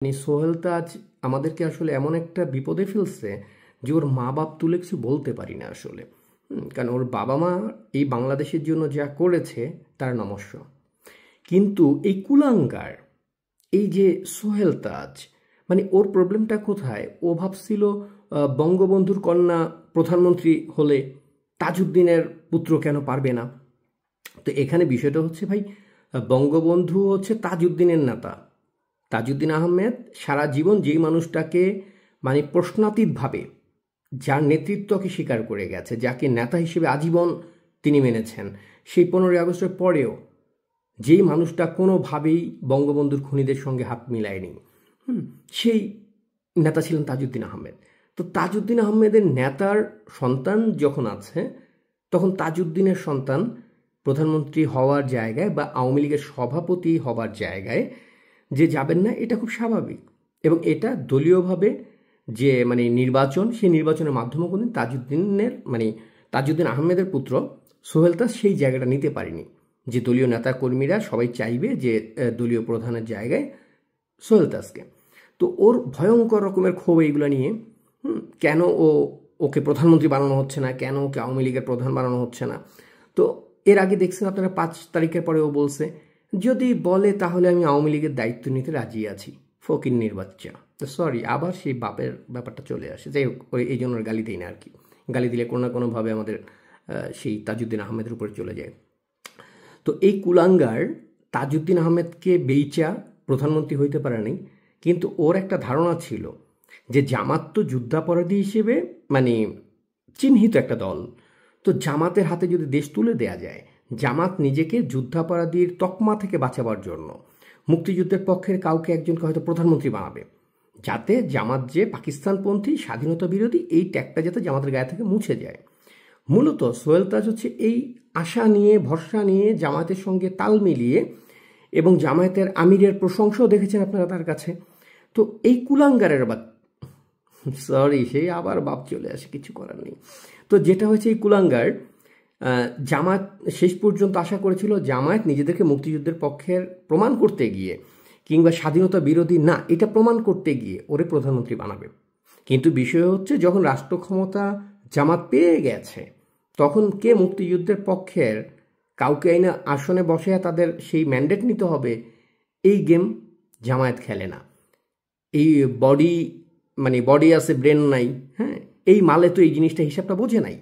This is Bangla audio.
সোহেল তাজ আমাদেরকে আসলে এমন একটা বিপদে ফেলছে যে ওর মা বাপ তুলে কিছু বলতে পারি না আসলে। কারণ ওর বাবা মা এই বাংলাদেশের জন্য যা করেছে তার নমস্য, কিন্তু এই কুলাঙ্গার এই যে সোহেল তাজ, ওর প্রবলেমটা কোথায়? ও ভাবছিল বঙ্গবন্ধুর কন্যা প্রধানমন্ত্রী হলে তাজউদ্দিনের পুত্র কেন পারবে না। তো এখানে বিষয়টা হচ্ছে ভাই, বঙ্গবন্ধু হচ্ছে তাজউদ্দিনের নেতা। তাজউদ্দিন আহমেদ সারা জীবন যেই মানুষটাকে প্রশ্নাতীতভাবে যার নেতৃত্বকে স্বীকার করে গেছে, যাকে নেতা হিসেবে আজীবন তিনি মেনেছেন, সেই 15ই আগস্টের পরেও যেই মানুষটা কোনোভাবেই বঙ্গবন্ধুর খুনিদের সঙ্গে হাত মিলায়নি, সেই নেতা ছিলেন তাজউদ্দিন আহমেদ। তো তাজউদ্দিন আহমেদের নেতার সন্তান যখন আছে, তখন তাজউদ্দিনের সন্তান প্রধানমন্ত্রী হওয়ার জায়গায় বা আওয়ামী লীগের সভাপতি হবার জায়গায় যে যাবেন না, এটা খুব স্বাভাবিক। এবং এটা দলীয়ভাবে যে নির্বাচন, সেই নির্বাচনের মাধ্যমে কোনো তাজউদ্দিন আহমেদের পুত্র সোহেল তাজ সেই জায়গাটা নিতে পারেনি, যে দলীয় নেতা কর্মীরা সবাই চাইবে যে দলীয় প্রধানের জায়গায় সোহেল তাজকে। তো ওর ভয়ঙ্কর রকমের ক্ষোভ এইগুলো নিয়ে, কেন ওকে প্রধানমন্ত্রী বানানো হচ্ছে না, কেন ওকে আওয়ামী লীগের প্রধান বানানো হচ্ছে না। তো এর আগে দেখছেন আপনারা 5 তারিখের পরে ও বলছে, যদি বলে তাহলে আমি আওয়ামী লীগের দায়িত্ব নিতে রাজি আছি। ফকিন্নির বাচ্চা। তো সরি, আবার সেই বাপের ব্যাপারটা চলে আসে। যাই হোক, এই জন্য গালি দিই না আর কি। গালি দিলে কোনো না কোনোভাবে আমাদের সেই তাজউদ্দিন আহমেদের উপরে চলে যায়। তো এই কুলাঙ্গার তাজউদ্দিন আহমেদকে বেইচা প্রধানমন্ত্রী হইতে পারে নাই, কিন্তু ওর একটা ধারণা ছিল যে জামাত তো যুদ্ধাপরাধী হিসেবে চিহ্নিত একটা দল। তো জামাতের হাতে যদি দেশ তুলে দেয়া যায়, জামাত নিজেকে যুদ্ধাপরাধীর তকমা থেকে বাঁচাবার জন্য মুক্তিযুদ্ধের পক্ষের কাউকে একজনকে হয়তো প্রধানমন্ত্রী বানাবে, যাতে জামাত যে পাকিস্তানপন্থী স্বাধীনতা বিরোধী এই ট্যাগটা যাতে জামাতের গায়ে থেকে মুছে যায়। মূলত সোহেল তাজ হচ্ছে এই আশা নিয়ে, ভরসা নিয়ে জামাতের সঙ্গে তাল মিলিয়ে, এবং জামায়াতের আমিরের প্রশংসাও দেখেছেন আপনারা তার কাছে। তো এই কুলাঙ্গারের সরি, সেই আবার বাপ চলে আসে, কিছু করার নেই। তো যেটা হয়েছে, এই কুলাঙ্গার জামায়াত শেষ পর্যন্ত আশা করেছিল জামায়াত নিজেদেরকে মুক্তিযুদ্ধের পক্ষের প্রমাণ করতে গিয়ে, কিংবা স্বাধীনতা বিরোধী না এটা প্রমাণ করতে গিয়ে ওরে প্রধানমন্ত্রী বানাবে। কিন্তু বিষয় হচ্ছে, যখন রাষ্ট্র ক্ষমতা জামাত পেয়ে গেছে, তখন কে মুক্তিযুদ্ধের পক্ষের কাউকে আইনা আসনে বসে তাদের সেই ম্যান্ডেট নিতে হবে, এই গেম জামায়াত খেলে না। এই বডি আছে, ব্রেন নাই, হ্যাঁ, এই মালে তো এই জিনিসটা হিসাবটা বোঝে নাই।